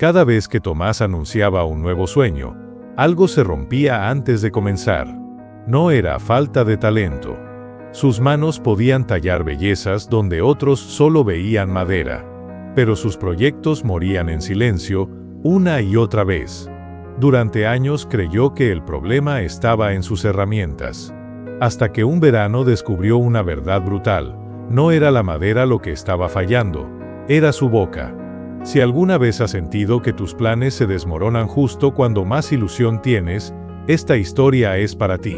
Cada vez que Tomás anunciaba un nuevo sueño, algo se rompía antes de comenzar. No era falta de talento. Sus manos podían tallar bellezas donde otros solo veían madera. Pero sus proyectos morían en silencio, una y otra vez. Durante años creyó que el problema estaba en sus herramientas. Hasta que un verano descubrió una verdad brutal. No era la madera lo que estaba fallando, era su boca. Si alguna vez has sentido que tus planes se desmoronan justo cuando más ilusión tienes, esta historia es para ti.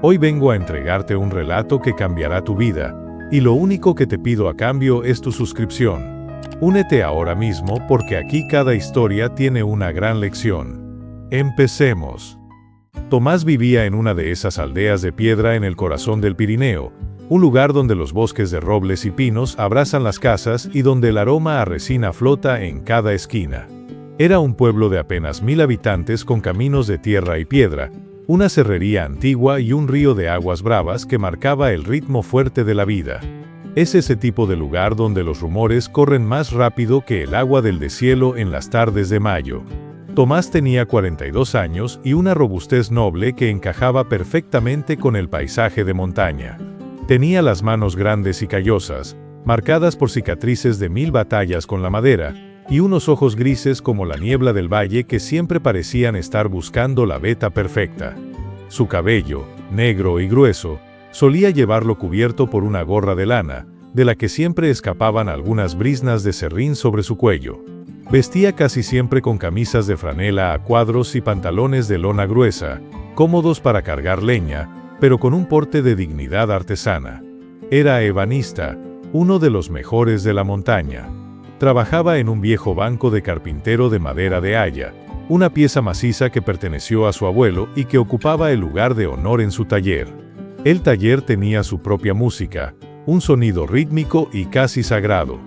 Hoy vengo a entregarte un relato que cambiará tu vida, y lo único que te pido a cambio es tu suscripción. Únete ahora mismo porque aquí cada historia tiene una gran lección. Empecemos. Tomás vivía en una de esas aldeas de piedra en el corazón del Pirineo, un lugar donde los bosques de robles y pinos abrazan las casas y donde el aroma a resina flota en cada esquina. Era un pueblo de apenas 1000 habitantes con caminos de tierra y piedra, una serrería antigua y un río de aguas bravas que marcaba el ritmo fuerte de la vida. Es ese tipo de lugar donde los rumores corren más rápido que el agua del deshielo en las tardes de mayo. Tomás tenía 42 años y una robustez noble que encajaba perfectamente con el paisaje de montaña. Tenía las manos grandes y callosas, marcadas por cicatrices de 1000 batallas con la madera, y unos ojos grises como la niebla del valle que siempre parecían estar buscando la veta perfecta. Su cabello, negro y grueso, solía llevarlo cubierto por una gorra de lana, de la que siempre escapaban algunas briznas de serrín sobre su cuello. Vestía casi siempre con camisas de franela a cuadros y pantalones de lona gruesa, cómodos para cargar leña, pero con un porte de dignidad artesana. Era ebanista, uno de los mejores de la montaña. Trabajaba en un viejo banco de carpintero de madera de haya, una pieza maciza que perteneció a su abuelo y que ocupaba el lugar de honor en su taller. El taller tenía su propia música, un sonido rítmico y casi sagrado.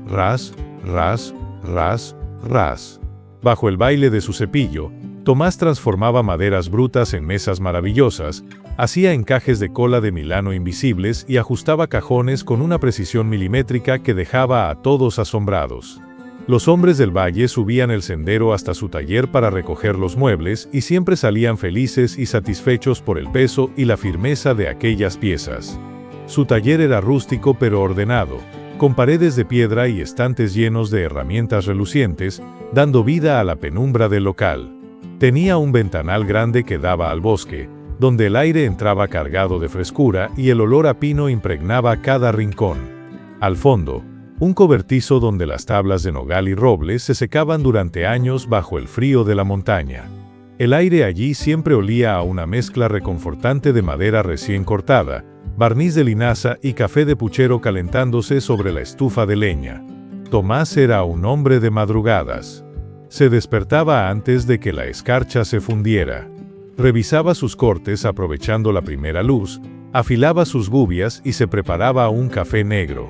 Ras, ras, ras, ras. Bajo el baile de su cepillo, Tomás transformaba maderas brutas en mesas maravillosas, hacía encajes de cola de Milano invisibles y ajustaba cajones con una precisión milimétrica que dejaba a todos asombrados. Los hombres del valle subían el sendero hasta su taller para recoger los muebles y siempre salían felices y satisfechos por el peso y la firmeza de aquellas piezas. Su taller era rústico pero ordenado, con paredes de piedra y estantes llenos de herramientas relucientes, dando vida a la penumbra del local. Tenía un ventanal grande que daba al bosque, donde el aire entraba cargado de frescura y el olor a pino impregnaba cada rincón. Al fondo, un cobertizo donde las tablas de nogal y roble se secaban durante años bajo el frío de la montaña. El aire allí siempre olía a una mezcla reconfortante de madera recién cortada, barniz de linaza y café de puchero calentándose sobre la estufa de leña. Tomás era un hombre de madrugadas. Se despertaba antes de que la escarcha se fundiera. Revisaba sus cortes aprovechando la primera luz, afilaba sus gubias y se preparaba un café negro.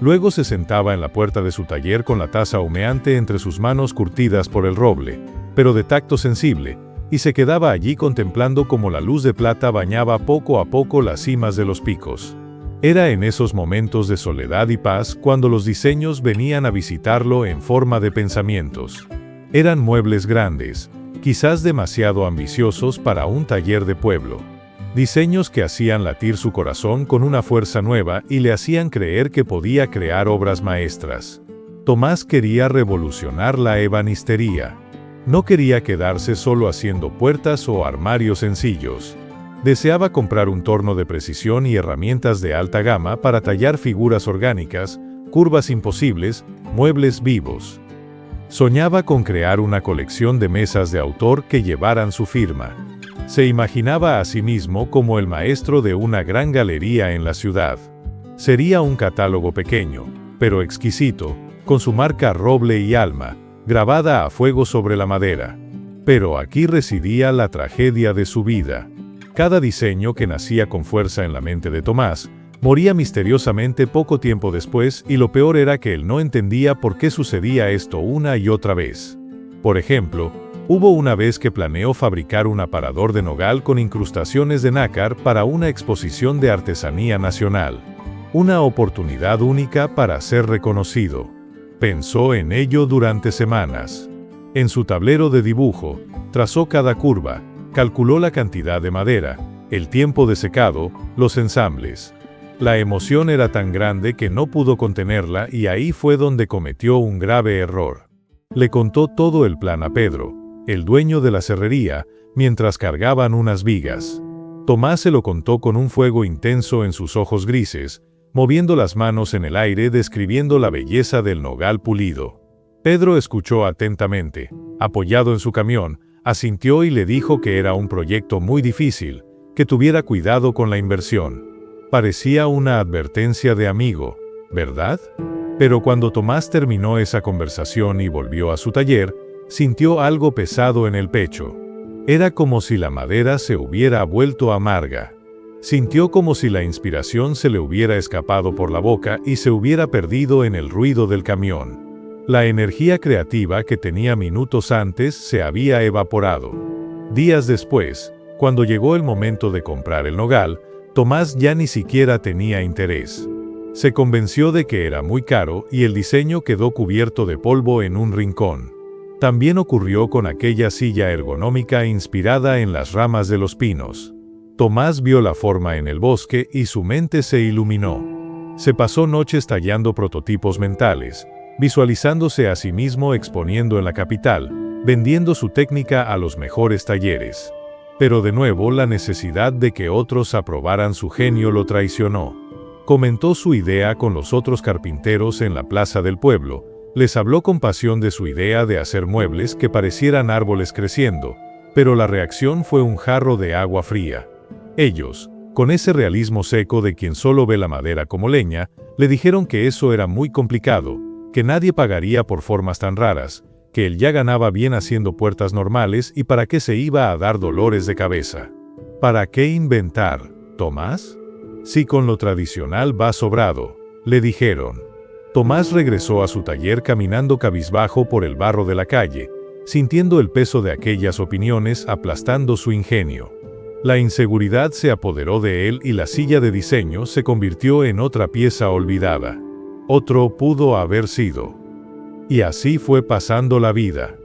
Luego se sentaba en la puerta de su taller con la taza humeante entre sus manos curtidas por el roble, pero de tacto sensible, y se quedaba allí contemplando cómo la luz de plata bañaba poco a poco las cimas de los picos. Era en esos momentos de soledad y paz cuando los diseños venían a visitarlo en forma de pensamientos. Eran muebles grandes, quizás demasiado ambiciosos para un taller de pueblo. Diseños que hacían latir su corazón con una fuerza nueva y le hacían creer que podía crear obras maestras. Tomás quería revolucionar la ebanistería. No quería quedarse solo haciendo puertas o armarios sencillos. Deseaba comprar un torno de precisión y herramientas de alta gama para tallar figuras orgánicas, curvas imposibles, muebles vivos. Soñaba con crear una colección de mesas de autor que llevaran su firma. Se imaginaba a sí mismo como el maestro de una gran galería en la ciudad. Sería un catálogo pequeño, pero exquisito, con su marca Roble y Alma, grabada a fuego sobre la madera. Pero aquí residía la tragedia de su vida. Cada diseño que nacía con fuerza en la mente de Tomás, moría misteriosamente poco tiempo después y lo peor era que él no entendía por qué sucedía esto una y otra vez. Por ejemplo, hubo una vez que planeó fabricar un aparador de nogal con incrustaciones de nácar para una exposición de artesanía nacional. Una oportunidad única para ser reconocido. Pensó en ello durante semanas. En su tablero de dibujo, trazó cada curva, calculó la cantidad de madera, el tiempo de secado, los ensambles. La emoción era tan grande que no pudo contenerla y ahí fue donde cometió un grave error. Le contó todo el plan a Pedro, el dueño de la serrería, mientras cargaban unas vigas. Tomás se lo contó con un fuego intenso en sus ojos grises, moviendo las manos en el aire describiendo la belleza del nogal pulido. Pedro escuchó atentamente, apoyado en su camión, asintió y le dijo que era un proyecto muy difícil, que tuviera cuidado con la inversión. Parecía una advertencia de amigo, ¿verdad? Pero cuando Tomás terminó esa conversación y volvió a su taller, sintió algo pesado en el pecho. Era como si la madera se hubiera vuelto amarga. Sintió como si la inspiración se le hubiera escapado por la boca y se hubiera perdido en el ruido del camión. La energía creativa que tenía minutos antes se había evaporado. Días después, cuando llegó el momento de comprar el nogal, Tomás ya ni siquiera tenía interés. Se convenció de que era muy caro y el diseño quedó cubierto de polvo en un rincón. También ocurrió con aquella silla ergonómica inspirada en las ramas de los pinos. Tomás vio la forma en el bosque y su mente se iluminó. Se pasó noches tallando prototipos mentales, visualizándose a sí mismo exponiendo en la capital, vendiendo su técnica a los mejores talleres. Pero de nuevo la necesidad de que otros aprobaran su genio lo traicionó. Comentó su idea con los otros carpinteros en la plaza del pueblo, les habló con pasión de su idea de hacer muebles que parecieran árboles creciendo, pero la reacción fue un jarro de agua fría. Ellos, con ese realismo seco de quien solo ve la madera como leña, le dijeron que eso era muy complicado, que nadie pagaría por formas tan raras, que él ya ganaba bien haciendo puertas normales y para qué se iba a dar dolores de cabeza. ¿Para qué inventar, Tomás? Si con lo tradicional va sobrado, le dijeron. Tomás regresó a su taller caminando cabizbajo por el barro de la calle, sintiendo el peso de aquellas opiniones aplastando su ingenio. La inseguridad se apoderó de él y la silla de diseño se convirtió en otra pieza olvidada. Otro pudo haber sido. Y así fue pasando la vida.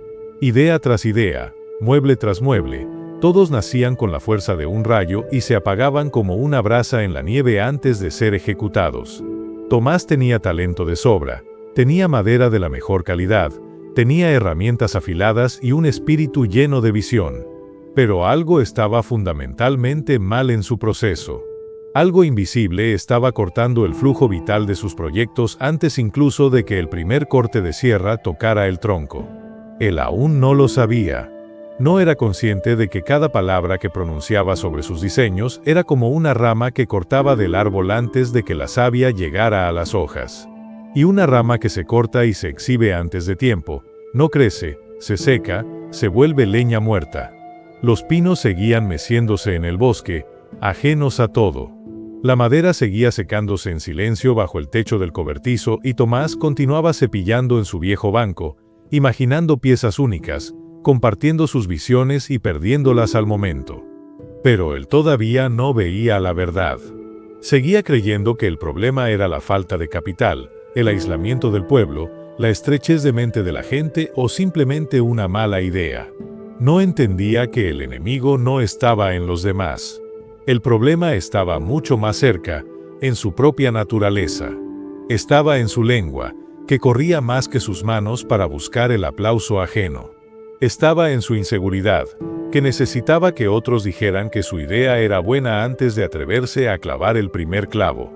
Idea tras idea, mueble tras mueble, todos nacían con la fuerza de un rayo y se apagaban como una brasa en la nieve antes de ser ejecutados. Tomás tenía talento de sobra, tenía madera de la mejor calidad, tenía herramientas afiladas y un espíritu lleno de visión. Pero algo estaba fundamentalmente mal en su proceso. Algo invisible estaba cortando el flujo vital de sus proyectos antes incluso de que el primer corte de sierra tocara el tronco. Él aún no lo sabía. No era consciente de que cada palabra que pronunciaba sobre sus diseños era como una rama que cortaba del árbol antes de que la savia llegara a las hojas. Y una rama que se corta y se exhibe antes de tiempo, no crece, se seca, se vuelve leña muerta. Los pinos seguían meciéndose en el bosque, ajenos a todo. La madera seguía secándose en silencio bajo el techo del cobertizo y Tomás continuaba cepillando en su viejo banco, imaginando piezas únicas, compartiendo sus visiones y perdiéndolas al momento. Pero él todavía no veía la verdad. Seguía creyendo que el problema era la falta de capital, el aislamiento del pueblo, la estrechez de mente de la gente o simplemente una mala idea. No entendía que el enemigo no estaba en los demás. El problema estaba mucho más cerca, en su propia naturaleza. Estaba en su lengua, que corría más que sus manos para buscar el aplauso ajeno. Estaba en su inseguridad, que necesitaba que otros dijeran que su idea era buena antes de atreverse a clavar el primer clavo.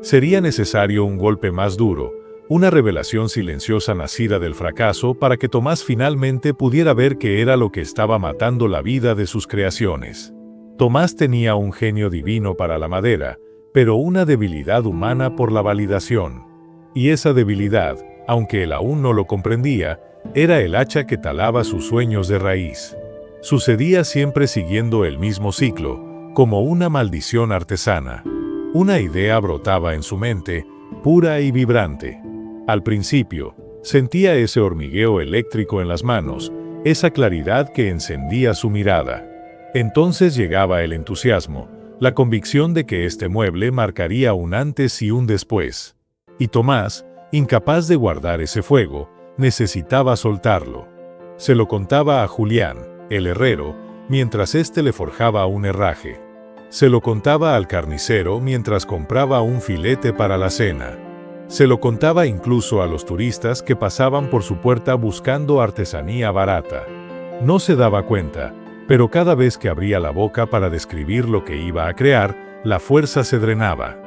Sería necesario un golpe más duro, una revelación silenciosa nacida del fracaso para que Tomás finalmente pudiera ver que era lo que estaba matando la vida de sus creaciones. Tomás tenía un genio divino para la madera, pero una debilidad humana por la validación. Y esa debilidad, aunque él aún no lo comprendía, era el hacha que talaba sus sueños de raíz. Sucedía siempre siguiendo el mismo ciclo, como una maldición artesana. Una idea brotaba en su mente, pura y vibrante. Al principio, sentía ese hormigueo eléctrico en las manos, esa claridad que encendía su mirada. Entonces llegaba el entusiasmo, la convicción de que este mueble marcaría un antes y un después. Y Tomás, incapaz de guardar ese fuego, necesitaba soltarlo. Se lo contaba a Julián, el herrero, mientras éste le forjaba un herraje. Se lo contaba al carnicero mientras compraba un filete para la cena. Se lo contaba incluso a los turistas que pasaban por su puerta buscando artesanía barata. No se daba cuenta, pero cada vez que abría la boca para describir lo que iba a crear, la fuerza se drenaba.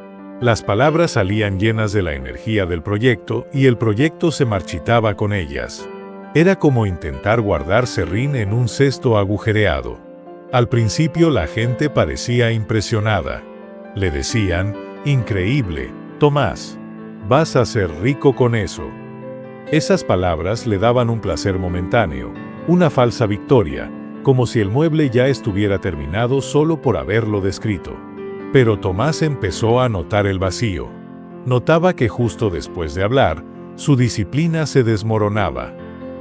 Las palabras salían llenas de la energía del proyecto y el proyecto se marchitaba con ellas. Era como intentar guardar serrín en un cesto agujereado. Al principio la gente parecía impresionada. Le decían, increíble, Tomás, vas a ser rico con eso. Esas palabras le daban un placer momentáneo, una falsa victoria, como si el mueble ya estuviera terminado solo por haberlo descrito. Pero Tomás empezó a notar el vacío. Notaba que justo después de hablar, su disciplina se desmoronaba.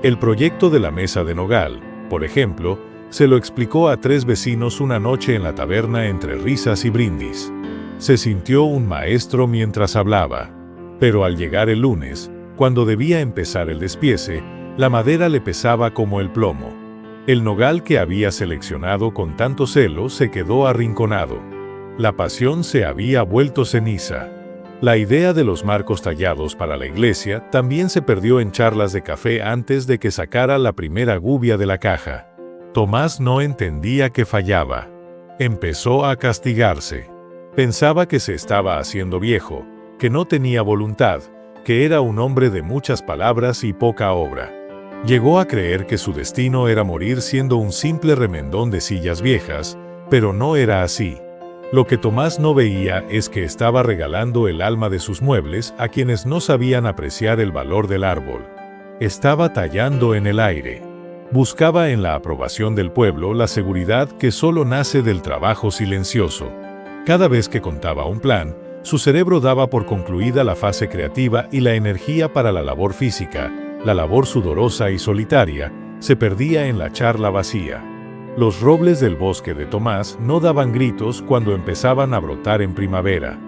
El proyecto de la mesa de nogal, por ejemplo, se lo explicó a 3 vecinos una noche en la taberna entre risas y brindis. Se sintió un maestro mientras hablaba. Pero al llegar el lunes, cuando debía empezar el despiece, la madera le pesaba como el plomo. El nogal que había seleccionado con tanto celo se quedó arrinconado. La pasión se había vuelto ceniza. La idea de los marcos tallados para la iglesia también se perdió en charlas de café antes de que sacara la primera gubia de la caja. Tomás no entendía que fallaba. Empezó a castigarse. Pensaba que se estaba haciendo viejo, que no tenía voluntad, que era un hombre de muchas palabras y poca obra. Llegó a creer que su destino era morir siendo un simple remendón de sillas viejas, pero no era así. Lo que Tomás no veía es que estaba regalando el alma de sus muebles a quienes no sabían apreciar el valor del árbol. Estaba tallando en el aire. Buscaba en la aprobación del pueblo la seguridad que solo nace del trabajo silencioso. Cada vez que contaba un plan, su cerebro daba por concluida la fase creativa y la energía para la labor física, la labor sudorosa y solitaria, se perdía en la charla vacía. Los robles del bosque de Tomás no daban gritos cuando empezaban a brotar en primavera.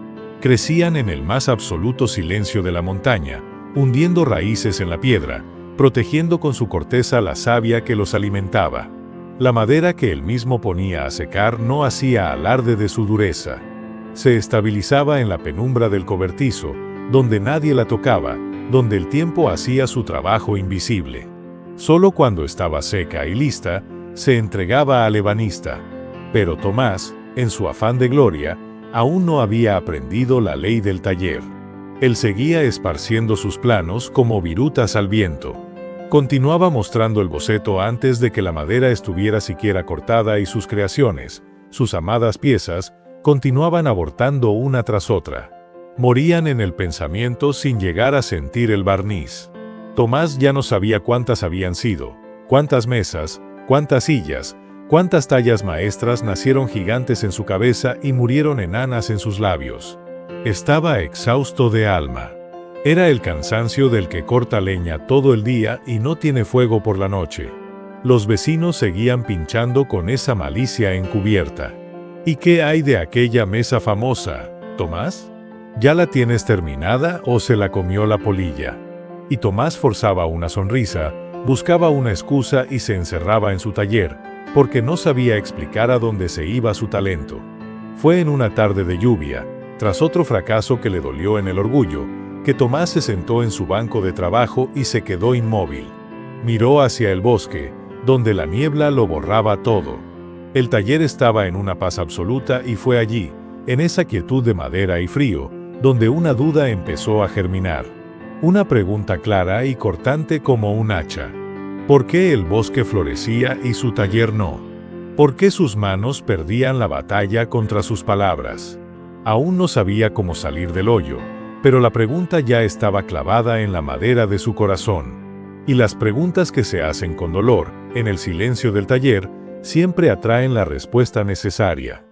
Crecían en el más absoluto silencio de la montaña, hundiendo raíces en la piedra, protegiendo con su corteza la savia que los alimentaba. La madera que él mismo ponía a secar no hacía alarde de su dureza. Se estabilizaba en la penumbra del cobertizo, donde nadie la tocaba, donde el tiempo hacía su trabajo invisible. Solo cuando estaba seca y lista, se entregaba al ebanista. Pero Tomás, en su afán de gloria, aún no había aprendido la ley del taller. Él seguía esparciendo sus planos como virutas al viento. Continuaba mostrando el boceto antes de que la madera estuviera siquiera cortada y sus creaciones, sus amadas piezas, continuaban abortando una tras otra. Morían en el pensamiento sin llegar a sentir el barniz. Tomás ya no sabía cuántas habían sido, cuántas mesas, cuántas sillas, cuántas tallas maestras nacieron gigantes en su cabeza y murieron enanas en sus labios. Estaba exhausto de alma. Era el cansancio del que corta leña todo el día y no tiene fuego por la noche. Los vecinos seguían pinchando con esa malicia encubierta. ¿Y qué hay de aquella mesa famosa, Tomás? ¿Ya la tienes terminada o se la comió la polilla? Y Tomás forzaba una sonrisa, buscaba una excusa y se encerraba en su taller, porque no sabía explicar a dónde se iba su talento. Fue en una tarde de lluvia, tras otro fracaso que le dolió en el orgullo, que Tomás se sentó en su banco de trabajo y se quedó inmóvil. Miró hacia el bosque, donde la niebla lo borraba todo. El taller estaba en una paz absoluta y fue allí, en esa quietud de madera y frío, donde una duda empezó a germinar. Una pregunta clara y cortante como un hacha. ¿Por qué el bosque florecía y su taller no? ¿Por qué sus manos perdían la batalla contra sus palabras? Aún no sabía cómo salir del hoyo, pero la pregunta ya estaba clavada en la madera de su corazón. Y las preguntas que se hacen con dolor, en el silencio del taller, siempre atraen la respuesta necesaria.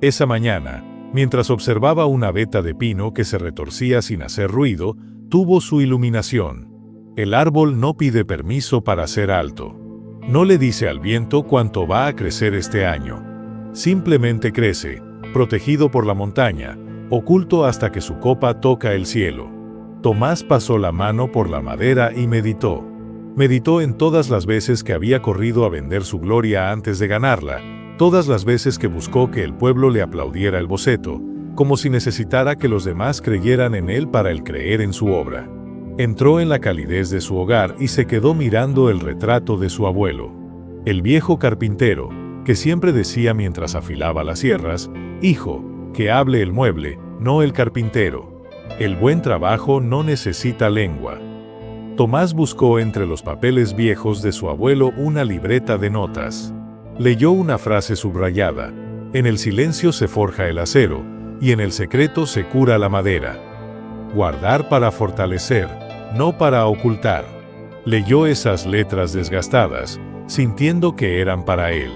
Esa mañana, mientras observaba una veta de pino que se retorcía sin hacer ruido, tuvo su iluminación. El árbol no pide permiso para ser alto. No le dice al viento cuánto va a crecer este año. Simplemente crece, protegido por la montaña, oculto hasta que su copa toca el cielo. Tomás pasó la mano por la madera y meditó. Meditó en todas las veces que había corrido a vender su gloria antes de ganarla, todas las veces que buscó que el pueblo le aplaudiera el boceto, como si necesitara que los demás creyeran en él para el creer en su obra. Entró en la calidez de su hogar y se quedó mirando el retrato de su abuelo. El viejo carpintero, que siempre decía mientras afilaba las sierras: «Hijo, que hable el mueble, no el carpintero. El buen trabajo no necesita lengua». Tomás buscó entre los papeles viejos de su abuelo una libreta de notas. Leyó una frase subrayada: «En el silencio se forja el acero, y en el secreto se cura la madera». Guardar para fortalecer, no para ocultar. Leyó esas letras desgastadas, sintiendo que eran para él.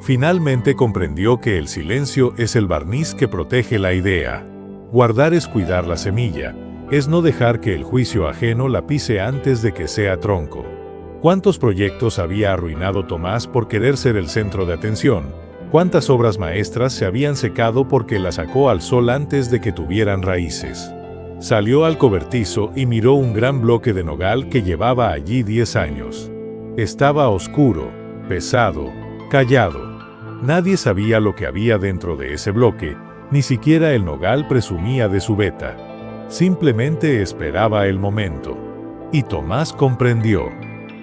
Finalmente comprendió que el silencio es el barniz que protege la idea. Guardar es cuidar la semilla, es no dejar que el juicio ajeno la pise antes de que sea tronco. ¿Cuántos proyectos había arruinado Tomás por querer ser el centro de atención? ¿Cuántas obras maestras se habían secado porque las sacó al sol antes de que tuvieran raíces? Salió al cobertizo y miró un gran bloque de nogal que llevaba allí 10 años. Estaba oscuro, pesado, callado. Nadie sabía lo que había dentro de ese bloque, ni siquiera el nogal presumía de su veta. Simplemente esperaba el momento. Y Tomás comprendió.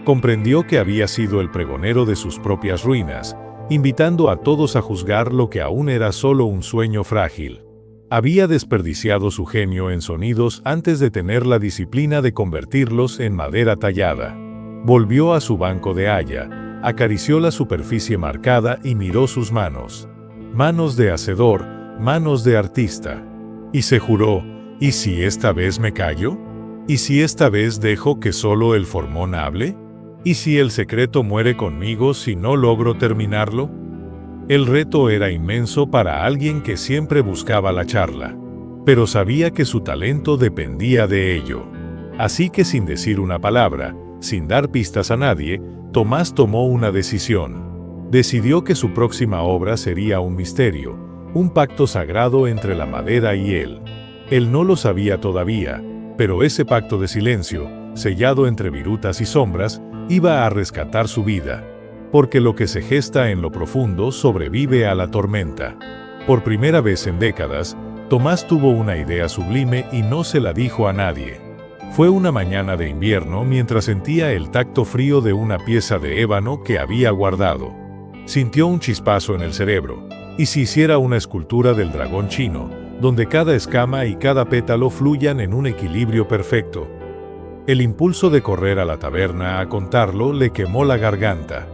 Comprendió que había sido el pregonero de sus propias ruinas, invitando a todos a juzgar lo que aún era solo un sueño frágil. Había desperdiciado su genio en sonidos antes de tener la disciplina de convertirlos en madera tallada. Volvió a su banco de haya, acarició la superficie marcada y miró sus manos. Manos de hacedor, manos de artista. Y se juró: ¿y si esta vez me callo? ¿Y si esta vez dejo que solo el formón hable? ¿Y si el secreto muere conmigo si no logro terminarlo? El reto era inmenso para alguien que siempre buscaba la charla, pero sabía que su talento dependía de ello. Así que sin decir una palabra, sin dar pistas a nadie, Tomás tomó una decisión. Decidió que su próxima obra sería un misterio, un pacto sagrado entre la madera y él. Él no lo sabía todavía, pero ese pacto de silencio, sellado entre virutas y sombras, iba a rescatar su vida. Porque lo que se gesta en lo profundo sobrevive a la tormenta. Por primera vez en décadas, Tomás tuvo una idea sublime y no se la dijo a nadie. Fue una mañana de invierno mientras sentía el tacto frío de una pieza de ébano que había guardado. Sintió un chispazo en el cerebro. ¿Y si hiciera una escultura del dragón chino, donde cada escama y cada pétalo fluyan en un equilibrio perfecto? El impulso de correr a la taberna a contarlo le quemó la garganta.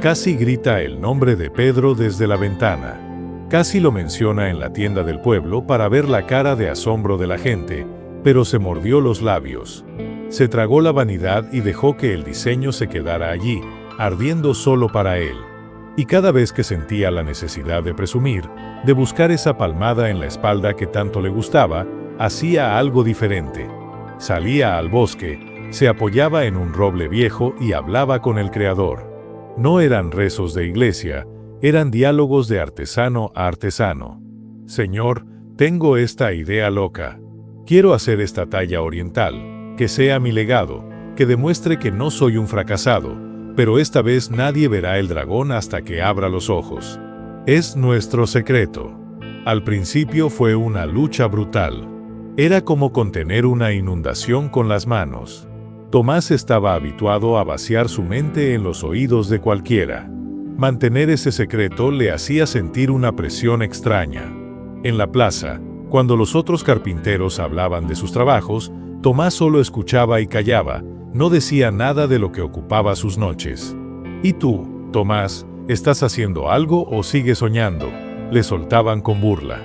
Casi grita el nombre de Pedro desde la ventana. Casi lo menciona en la tienda del pueblo para ver la cara de asombro de la gente, pero se mordió los labios. Se tragó la vanidad y dejó que el diseño se quedara allí, ardiendo solo para él. Y cada vez que sentía la necesidad de presumir, de buscar esa palmada en la espalda que tanto le gustaba, hacía algo diferente. Salía al bosque, se apoyaba en un roble viejo y hablaba con el Creador. No eran rezos de iglesia, eran diálogos de artesano a artesano. Señor, tengo esta idea loca. Quiero hacer esta talla oriental, que sea mi legado, que demuestre que no soy un fracasado, pero esta vez nadie verá el dragón hasta que abra los ojos. Es nuestro secreto. Al principio fue una lucha brutal. Era como contener una inundación con las manos. Tomás estaba habituado a vaciar su mente en los oídos de cualquiera. Mantener ese secreto le hacía sentir una presión extraña. En la plaza, cuando los otros carpinteros hablaban de sus trabajos, Tomás solo escuchaba y callaba, no decía nada de lo que ocupaba sus noches. ¿Y tú, Tomás, estás haciendo algo o sigues soñando?, le soltaban con burla.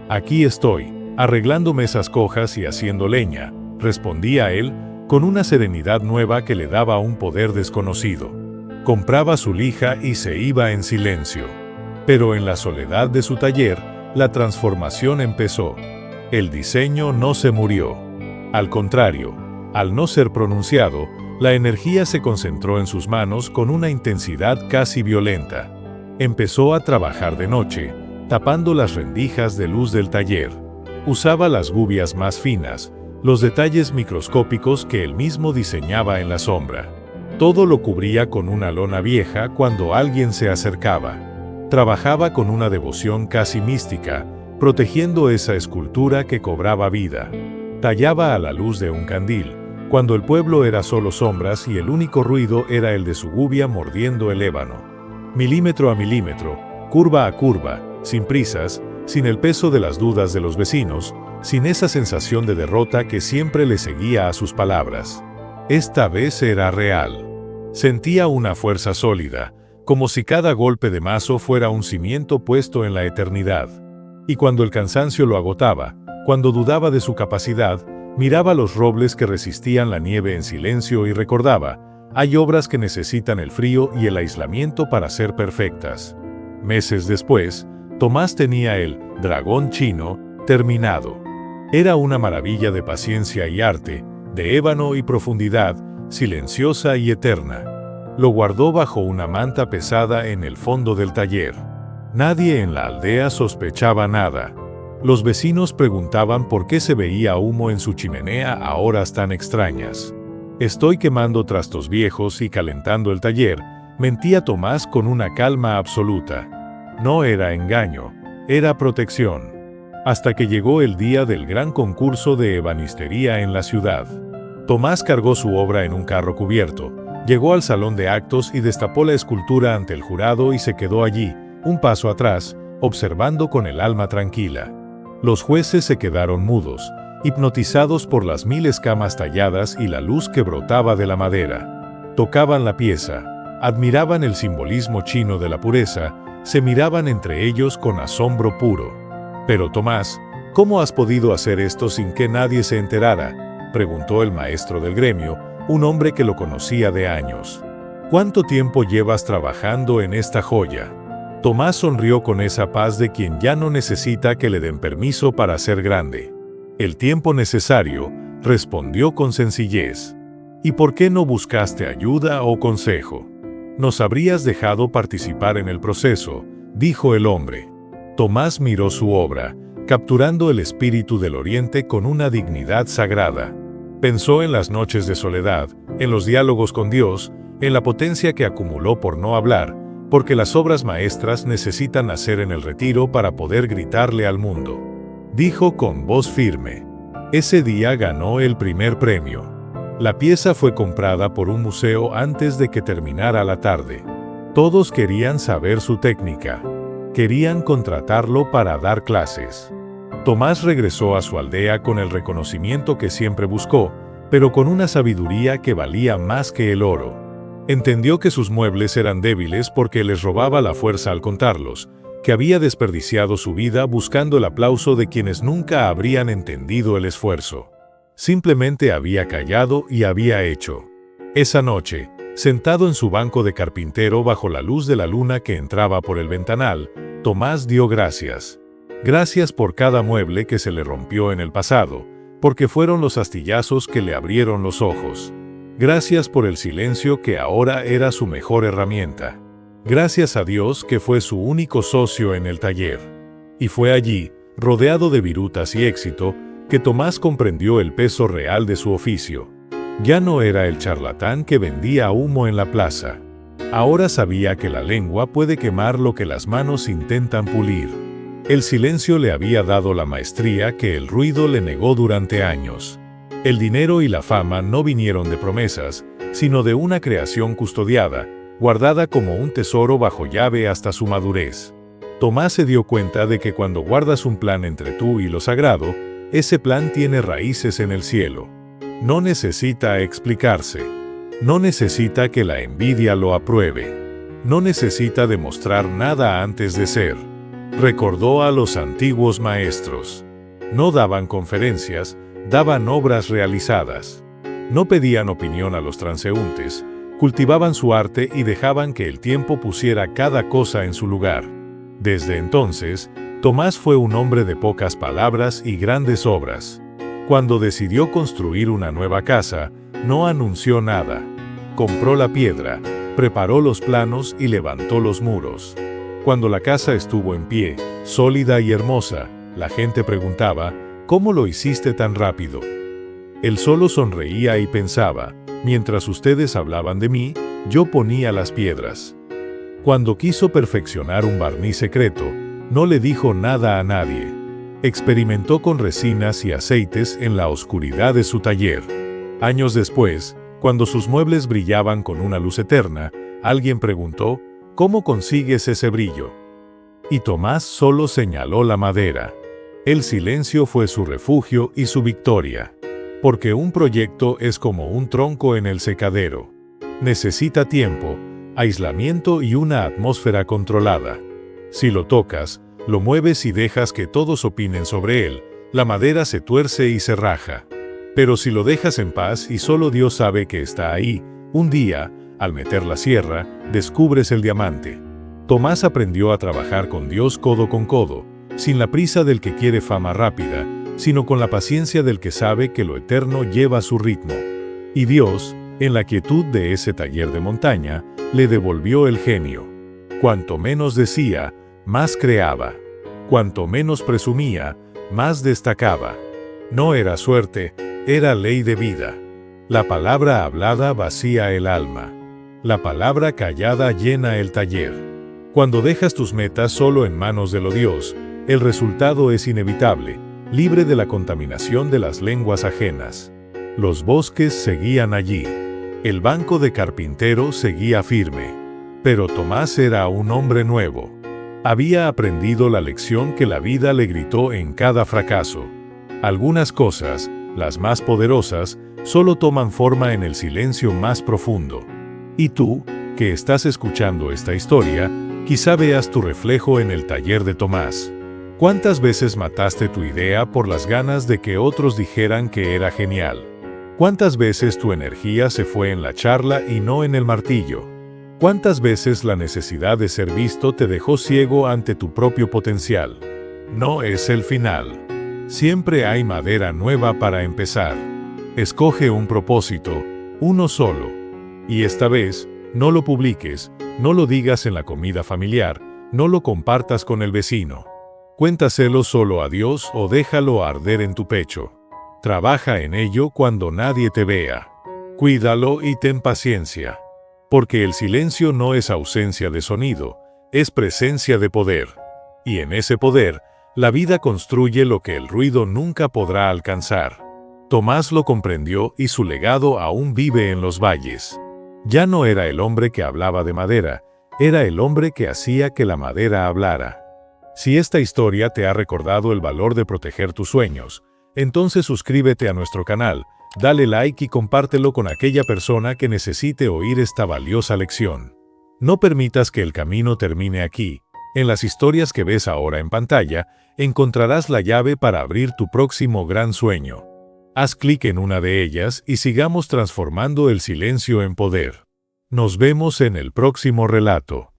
Aquí estoy, arreglando mesas cojas y haciendo leña, respondía él, con una serenidad nueva que le daba un poder desconocido. Compraba su lija y se iba en silencio. Pero en la soledad de su taller, la transformación empezó. El diseño no se murió. Al contrario, al no ser pronunciado, la energía se concentró en sus manos con una intensidad casi violenta. Empezó a trabajar de noche, tapando las rendijas de luz del taller. Usaba las gubias más finas, los detalles microscópicos que él mismo diseñaba en la sombra. Todo lo cubría con una lona vieja cuando alguien se acercaba. Trabajaba con una devoción casi mística, protegiendo esa escultura que cobraba vida. Tallaba a la luz de un candil, cuando el pueblo era solo sombras y el único ruido era el de su gubia mordiendo el ébano. Milímetro a milímetro, curva a curva, sin prisas, sin el peso de las dudas de los vecinos, sin esa sensación de derrota que siempre le seguía a sus palabras. Esta vez era real. Sentía una fuerza sólida, como si cada golpe de mazo fuera un cimiento puesto en la eternidad. Y cuando el cansancio lo agotaba, cuando dudaba de su capacidad, miraba los robles que resistían la nieve en silencio y recordaba, hay obras que necesitan el frío y el aislamiento para ser perfectas. Meses después, Tomás tenía el dragón chino terminado. Era una maravilla de paciencia y arte, de ébano y profundidad, silenciosa y eterna. Lo guardó bajo una manta pesada en el fondo del taller. Nadie en la aldea sospechaba nada. Los vecinos preguntaban por qué se veía humo en su chimenea a horas tan extrañas. Estoy quemando trastos viejos y calentando el taller, mentía Tomás con una calma absoluta. No era engaño, era protección. Hasta que llegó el día del gran concurso de ebanistería en la ciudad. Tomás cargó su obra en un carro cubierto, llegó al salón de actos y destapó la escultura ante el jurado y se quedó allí, un paso atrás, observando con el alma tranquila. Los jueces se quedaron mudos, hipnotizados por las 1000 escamas talladas y la luz que brotaba de la madera. Tocaban la pieza, admiraban el simbolismo chino de la pureza, se miraban entre ellos con asombro puro. «Pero Tomás, ¿cómo has podido hacer esto sin que nadie se enterara?», preguntó el maestro del gremio, un hombre que lo conocía de años. «¿Cuánto tiempo llevas trabajando en esta joya?». Tomás sonrió con esa paz de quien ya no necesita que le den permiso para ser grande. «El tiempo necesario», respondió con sencillez. «¿Y por qué no buscaste ayuda o consejo? Nos habrías dejado participar en el proceso», dijo el hombre. Tomás miró su obra, capturando el espíritu del Oriente con una dignidad sagrada. Pensó en las noches de soledad, en los diálogos con Dios, en la potencia que acumuló por no hablar, porque las obras maestras necesitan nacer en el retiro para poder gritarle al mundo. Dijo con voz firme. Ese día ganó el primer premio. La pieza fue comprada por un museo antes de que terminara la tarde. Todos querían saber su técnica. Querían contratarlo para dar clases. Tomás regresó a su aldea con el reconocimiento que siempre buscó, pero con una sabiduría que valía más que el oro. Entendió que sus muebles eran débiles porque les robaba la fuerza al contarlos, que había desperdiciado su vida buscando el aplauso de quienes nunca habrían entendido el esfuerzo. Simplemente había callado y había hecho. Esa noche, sentado en su banco de carpintero bajo la luz de la luna que entraba por el ventanal, Tomás dio gracias. Gracias por cada mueble que se le rompió en el pasado, porque fueron los astillazos que le abrieron los ojos. Gracias por el silencio que ahora era su mejor herramienta. Gracias a Dios que fue su único socio en el taller. Y fue allí, rodeado de virutas y éxito, que Tomás comprendió el peso real de su oficio. Ya no era el charlatán que vendía humo en la plaza. Ahora sabía que la lengua puede quemar lo que las manos intentan pulir. El silencio le había dado la maestría que el ruido le negó durante años. El dinero y la fama no vinieron de promesas, sino de una creación custodiada, guardada como un tesoro bajo llave hasta su madurez. Tomás se dio cuenta de que cuando guardas un plan entre tú y lo sagrado, ese plan tiene raíces en el cielo. No necesita explicarse. No necesita que la envidia lo apruebe. No necesita demostrar nada antes de ser. Recordó a los antiguos maestros. No daban conferencias, daban obras realizadas. No pedían opinión a los transeúntes, cultivaban su arte y dejaban que el tiempo pusiera cada cosa en su lugar. Desde entonces, Tomás fue un hombre de pocas palabras y grandes obras. Cuando decidió construir una nueva casa, no anunció nada. Compró la piedra, preparó los planos y levantó los muros. Cuando la casa estuvo en pie, sólida y hermosa, la gente preguntaba, ¿cómo lo hiciste tan rápido? Él solo sonreía y pensaba, mientras ustedes hablaban de mí, yo ponía las piedras. Cuando quiso perfeccionar un barniz secreto, no le dijo nada a nadie. Experimentó con resinas y aceites en la oscuridad de su taller. Años después, cuando sus muebles brillaban con una luz eterna, alguien preguntó, ¿cómo consigues ese brillo? Y Tomás solo señaló la madera. El silencio fue su refugio y su victoria. Porque un proyecto es como un tronco en el secadero. Necesita tiempo, aislamiento y una atmósfera controlada. Si lo tocas, lo mueves y dejas que todos opinen sobre él, la madera se tuerce y se raja. Pero si lo dejas en paz y solo Dios sabe que está ahí, un día, al meter la sierra, descubres el diamante. Tomás aprendió a trabajar con Dios codo con codo, sin la prisa del que quiere fama rápida, sino con la paciencia del que sabe que lo eterno lleva su ritmo. Y Dios, en la quietud de ese taller de montaña, le devolvió el genio. Cuanto menos decía, más creaba. Cuanto menos presumía, más destacaba. No era suerte, era ley de vida. La palabra hablada vacía el alma. La palabra callada llena el taller. Cuando dejas tus metas solo en manos de lo Dios, el resultado es inevitable, libre de la contaminación de las lenguas ajenas. Los bosques seguían allí. El banco de carpintero seguía firme. Pero Tomás era un hombre nuevo. Había aprendido la lección que la vida le gritó en cada fracaso. Algunas cosas, las más poderosas, solo toman forma en el silencio más profundo. Y tú, que estás escuchando esta historia, quizá veas tu reflejo en el taller de Tomás. ¿Cuántas veces mataste tu idea por las ganas de que otros dijeran que era genial? ¿Cuántas veces tu energía se fue en la charla y no en el martillo? ¿Cuántas veces la necesidad de ser visto te dejó ciego ante tu propio potencial? No es el final. Siempre hay madera nueva para empezar. Escoge un propósito, uno solo. Y esta vez, no lo publiques, no lo digas en la comida familiar, no lo compartas con el vecino. Cuéntaselo solo a Dios o déjalo arder en tu pecho. Trabaja en ello cuando nadie te vea. Cuídalo y ten paciencia. Porque el silencio no es ausencia de sonido, es presencia de poder. Y en ese poder, la vida construye lo que el ruido nunca podrá alcanzar. Tomás lo comprendió y su legado aún vive en los valles. Ya no era el hombre que hablaba de madera, era el hombre que hacía que la madera hablara. Si esta historia te ha recordado el valor de proteger tus sueños, entonces suscríbete a nuestro canal, dale like y compártelo con aquella persona que necesite oír esta valiosa lección. No permitas que el camino termine aquí. En las historias que ves ahora en pantalla, encontrarás la llave para abrir tu próximo gran sueño. Haz clic en una de ellas y sigamos transformando el silencio en poder. Nos vemos en el próximo relato.